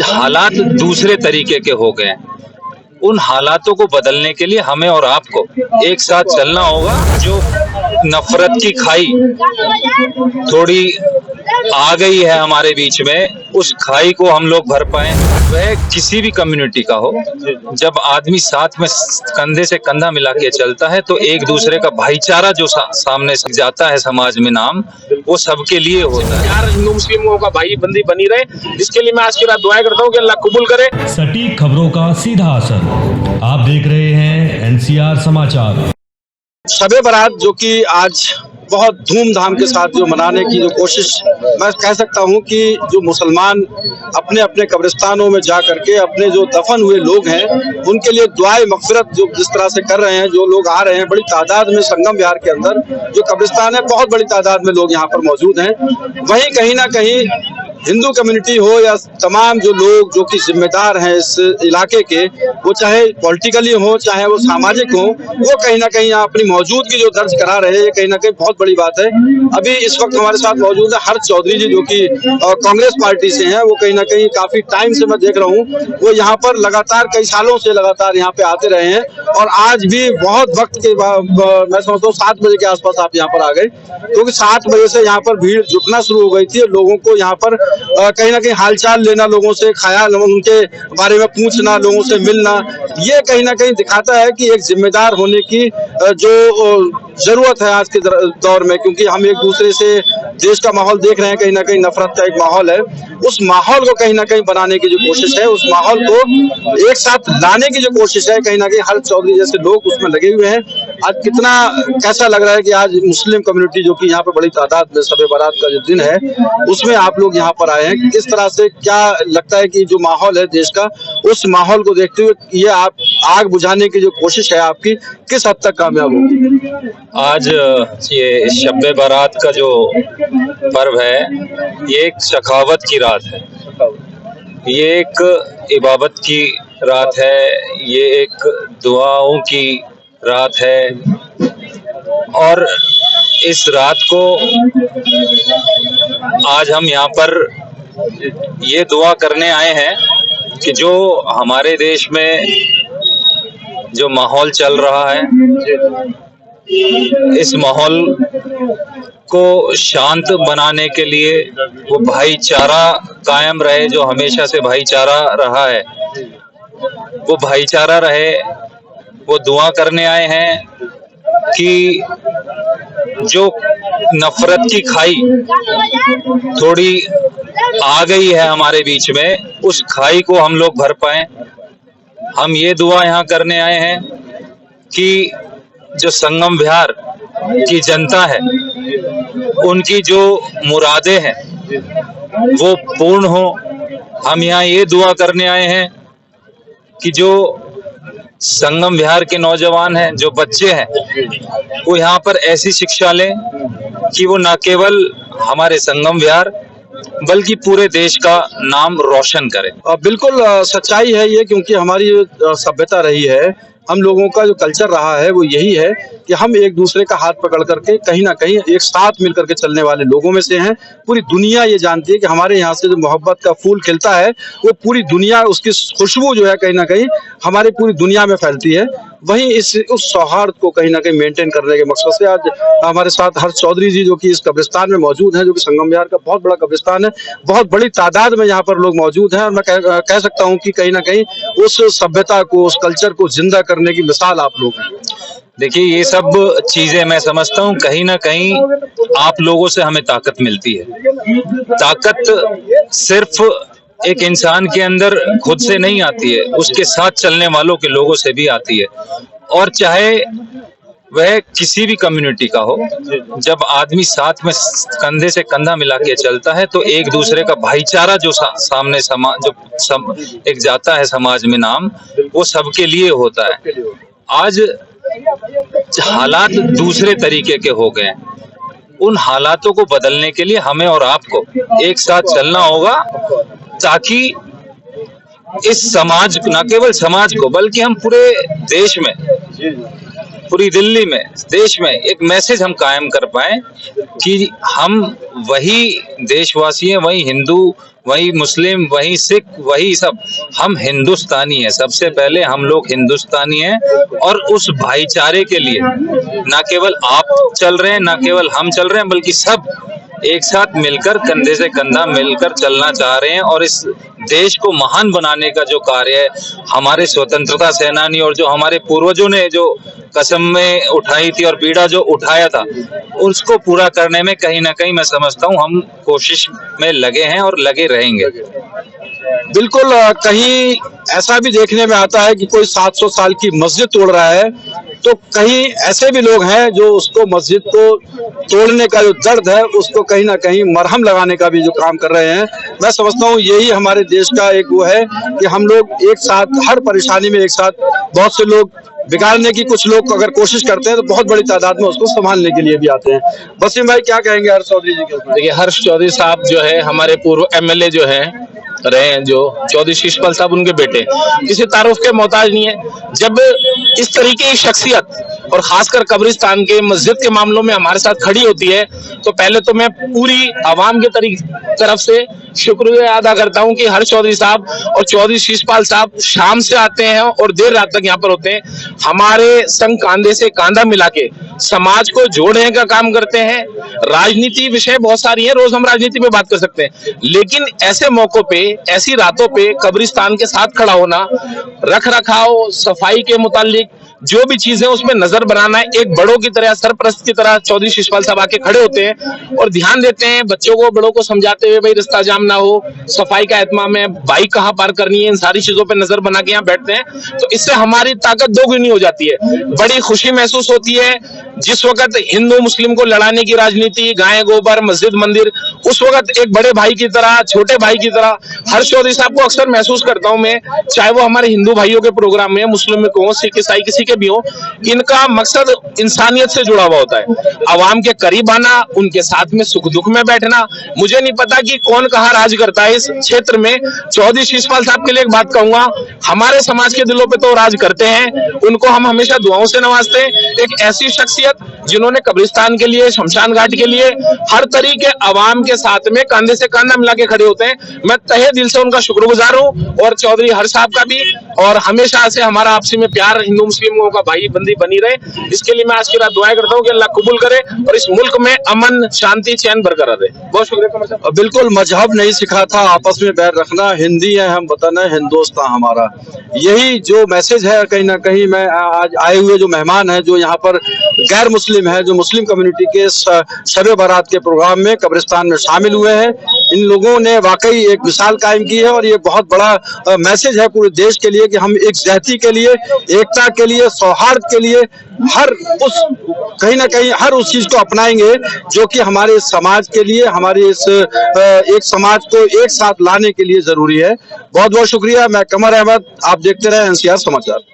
हालात दूसरे तरीके के हो गए। उन हालातों को बदलने के लिए हमें और आपको एक साथ चलना होगा। जो नफरत की खाई थोड़ी आ गई है हमारे बीच में, उस खाई को हम लोग भर पाए। वह किसी भी कम्युनिटी का हो, जब आदमी साथ में कंधे से कंधा मिला के चलता है तो एक दूसरे का भाईचारा जो सामने से जाता है समाज में नाम, वो सबके लिए होता है। यार हिंदू मुस्लिमों का भाई बंदी बनी रहे, इसके लिए मैं आज की रात दुआएं करता हूँ कि अल्लाह कबूल करे। सटीक खबरों का सीधा असर। आप देख रहे हैं एनसीआर समाचार। शबे बारात जो कि आज बहुत धूमधाम के साथ जो मनाने की जो कोशिश, मैं कह सकता हूं कि जो मुसलमान अपने अपने कब्रिस्तानों में जा करके अपने जो दफन हुए लोग हैं उनके लिए दुआए मगफिरत जो जिस तरह से कर रहे हैं, जो लोग आ रहे हैं बड़ी तादाद में संगम विहार के अंदर जो कब्रिस्तान है, बहुत बड़ी तादाद में लोग यहाँ पर मौजूद हैं। वहीं कहीं ना कहीं हिंदू कम्युनिटी हो या तमाम जो लोग जो कि जिम्मेदार हैं इस इलाके के, वो चाहे पॉलिटिकली हो चाहे वो सामाजिक हो, वो कहीं ना कहीं यहाँ अपनी मौजूदगी जो दर्ज करा रहे हैं, ये कहीं ना कहीं बहुत बड़ी बात है। अभी इस वक्त हमारे साथ मौजूद है हर्ष चौधरी जी, जो कि कांग्रेस पार्टी से हैं। वो कहीं ना कहीं काफी टाइम से मैं देख रहा हूँ, वो यहाँ पर लगातार कई सालों से लगातार यहाँ पे आते रहे हैं और आज भी बहुत वक्त के मैं समझता हूँ 7 बजे के आसपास आप यहाँ पर आ गए, क्योंकि 7 बजे से यहाँ पर भीड़ जुटना शुरू हो गई थी और लोगों को यहाँ पर कहीं ना कहीं हालचाल लेना, लोगों से ख्याल उनके बारे में पूछना, लोगों से मिलना, ये कहीं ना कहीं दिखाता है कि एक जिम्मेदार होने की जो जरूरत है आज के दौर में, क्योंकि हम एक दूसरे से देश का माहौल देख रहे हैं, कहीं ना कहीं नफरत का एक माहौल है। उस माहौल को कहीं ना कहीं बनाने की जो कोशिश है, उस माहौल को एक साथ लाने की जो कोशिश है, कहीं ना कहीं हर्ष चौधरी जैसे लोग उसमें लगे हुए हैं। आज कितना कैसा लग रहा है कि आज मुस्लिम कम्युनिटी जो कि यहाँ पे बड़ी तादाद में शबे बारात का जो दिन है उसमें आप लोग यहाँ पर आए हैं। किस तरह से क्या लगता है कि जो माहौल है देश का, उस माहौल को देखते हुए ये आप आग बुझाने की जो कोशिश है आपकी किस हद तक कामयाब होगी? आज ये शब्बे बारात का जो पर्व है, ये एक सखावत की रात है, ये एक इबादत की रात है, ये एक दुआओं की रात है। और इस रात को आज हम यहाँ पर ये दुआ करने आए हैं कि जो हमारे देश में जो माहौल चल रहा है, इस माहौल को शांत बनाने के लिए वो भाईचारा कायम रहे, जो हमेशा से भाईचारा रहा है वो भाईचारा रहे। वो दुआ करने आए हैं कि जो नफरत की खाई थोड़ी आ गई है हमारे बीच में, उस खाई को हम लोग भर पाए। हम ये दुआ यहाँ करने आए हैं कि जो संगम विहार की जनता है, उनकी जो मुरादें हैं वो पूर्ण हो। हम यहाँ ये दुआ करने आए हैं कि जो संगम विहार के नौजवान हैं, जो बच्चे हैं, वो यहाँ पर ऐसी शिक्षा लें कि वो न केवल हमारे संगम विहार बल्कि पूरे देश का नाम रोशन करें। बिल्कुल सच्चाई है ये, क्योंकि हमारी सभ्यता रही है, हम लोगों का जो कल्चर रहा है वो यही है कि हम एक दूसरे का हाथ पकड़ करके कहीं ना कहीं एक साथ मिलकर के चलने वाले लोगों में से हैं। पूरी दुनिया ये जानती है कि हमारे यहाँ से जो मोहब्बत का फूल खिलता है वो पूरी दुनिया, उसकी खुशबू जो है कहीं ना कहीं हमारी पूरी दुनिया में फैलती है। वहीं उस सौहार्द को कहीं ना कहीं मेंटेन करने के मकसद से आज हमारे साथ हर्ष चौधरी जी, जो कि इस कब्रिस्तान में मौजूद हैं, जो कि संगम विहार का बहुत बड़ा कब्रिस्तान है, बहुत बड़ी तादाद में यहाँ पर लोग मौजूद हैं। और मैं कह सकता हूँ कि कहीं ना कहीं उस सभ्यता को, उस कल्चर को जिंदा करने की मिसाल आप लोग हैं। देखिए, ये सब चीजें मैं समझता हूँ कहीं ना कहीं आप लोगों से हमें ताकत मिलती है। ताकत सिर्फ एक इंसान के अंदर खुद से नहीं आती है, उसके साथ चलने वालों के लोगों से भी आती है। और चाहे वह किसी भी कम्युनिटी का हो, जब आदमी साथ में कंधे से कंधा मिला के चलता है तो एक दूसरे का भाईचारा जो सामने एक जाता है समाज में नाम, वो सबके लिए होता है। आज हालात दूसरे तरीके के हो गए। उन हालातों को बदलने के लिए हमें और आपको एक साथ चलना होगा, ताकि इस समाज, न केवल समाज को बल्कि हम पूरे देश में, पूरी दिल्ली में, देश में एक मैसेज हम कायम कर पाए कि हम वही देशवासी हैं, वही हिंदू, वही मुस्लिम, वही सिख, वही सब। हम हिंदुस्तानी हैं, सबसे पहले हम लोग हिंदुस्तानी हैं। और उस भाईचारे के लिए ना केवल आप चल रहे हैं, ना केवल हम चल रहे हैं, बल्कि सब एक साथ मिलकर कंधे से कंधा मिलकर चलना चाह रहे हैं। और इस देश को महान बनाने का जो कार्य है, हमारे स्वतंत्रता सेनानी और जो हमारे पूर्वजों ने जो कसम में उठाई थी और बीड़ा जो उठाया था, उसको पूरा करने में कहीं ना कहीं मैं समझता हूँ हम कोशिश में लगे हैं और लगे रहेंगे। बिल्कुल, कहीं ऐसा भी देखने में आता है कि कोई 700 साल की मस्जिद तोड़ रहा है, तो कहीं ऐसे भी लोग हैं जो उसको मस्जिद को तोड़ने का जो दर्द है उसको कहीं ना कहीं मरहम लगाने का भी जो काम कर रहे हैं। मैं समझता हूँ यही हमारे देश का एक वो है कि हम लोग एक साथ हर परेशानी में एक साथ, बहुत से लोग बिगाड़ने की कुछ लोग अगर कोशिश करते हैं तो बहुत बड़ी तादाद में उसको संभालने के लिए भी आते हैं। वसीम भाई क्या कहेंगे हर्ष चौधरी जी के? देखिए, हर्ष चौधरी साहब जो है हमारे पूर्व एमएलए जो है रहे हैं, जो चौधरी शिशपाल साहब, उनके बेटे, किसी तारुफ के मोहताज नहीं है। जब इस तरीके की शख्सियत और खासकर कब्रिस्तान के मस्जिद के मामलों में हमारे साथ खड़ी होती है, तो पहले तो मैं पूरी आवाम के तरफ से शुक्रिया अदा करता हूं कि हर्ष चौधरी साहब और चौधरी शिशपाल साहब शाम से आते हैं और देर रात तक यहाँ पर होते हैं, हमारे संग कांधे से कांधा मिला के समाज को जोड़ने का काम करते हैं। राजनीति विषय बहुत सारी है, रोज हम राजनीति पे बात कर सकते हैं, लेकिन ऐसे मौकों पे, ऐसी रातों पे कब्रिस्तान के साथ खड़ा होना, रख रखाव, सफाई के मुतालिक जो भी चीजें उसमें नजर बनाना है, एक बड़ों की तरह, सरपरस्त की तरह चौधरी शिशपाल साहब आके खड़े होते हैं और ध्यान देते हैं, बच्चों को, बड़ों को समझाते हुए भाई रास्ता जाम ना हो, सफाई का एहतमाम है, बाइक कहाँ पार करनी है, इन सारी चीजों पे नजर बना के यहाँ बैठते हैं। तो इससे हमारी ताकत दोगुनी हो जाती है। बड़ी खुशी महसूस होती है जिस वक्त हिंदू मुस्लिम को लड़ाने की राजनीति, गाय गोबर, मस्जिद मंदिर, उस वक्त एक बड़े भाई की तरह, छोटे भाई की तरह हर्ष चौधरी साहब को अक्सर महसूस करता हूं मैं, चाहे वो हमारे हिंदू भाइयों के प्रोग्राम में, मुस्लिम को हो, सिख ईसाई किसी के भी हो, इनका मकसद इंसानियत से जुड़ा हुआ होता है। आवाम के करीब आना, उनके साथ में सुख दुख में बैठना। मुझे नहीं पता कि कौन कहाँ राज करता है इस क्षेत्र में। चौधरी शिशपाल साहब के लिए एक बात कहूंगा, हमारे समाज के दिलों पे तो राज करते हैं, उनको हम हमेशा दुआओं से नवाजते हैं। एक ऐसी शख्सियत जिन्होंने कब्रिस्तान के लिए, शमशान घाट के लिए हर तरीके आवाम के साथ में कंधे से कंधा मिला के खड़े होते हैं। मैं तहे दिल से उनका शुक्रगुजार हूं, और चौधरी हर्ष साहब का भी। और हमेशा से हमारा आपसी में प्यार, हिंदू मुस्लिमों का भाई बंदी बनी रहे, इसके लिए मैं आज की रात दुआएं करता हूं कि अल्लाह कबूल करे और इस मुल्क में अमन, शांति, चैन बरकरार रहे। बहुत शुक्रिया कमर साहब। बिल्कुल, मजहब नहीं सिखा था आपस में बैर रखना, हिंदी है हम, वतन है हिंदुस्तान हमारा, यही जो मैसेज है। कहीं ना कहीं मैं आज आए हुए जो मेहमान हैं, जो यहाँ पर गैर मुस्लिम है, जो मुस्लिम कम्युनिटी के शब बारात के प्रोग्राम में कब्रिस्तान में शामिल हुए हैं, इन लोगों ने वाकई एक मिसाल कायम की है। और ये बहुत बड़ा मैसेज है पूरे देश के लिए कि हम एक ज़ाती के लिए, एकता के लिए, सौहार्द के लिए, हर उस कहीं ना कहीं हर उस चीज को अपनाएंगे जो कि हमारे समाज के लिए, हमारे इस एक समाज को एक साथ लाने के लिए जरूरी है। बहुत बहुत शुक्रिया। मैं कमर अहमद, आप देखते रहे एनसीआर समाचार।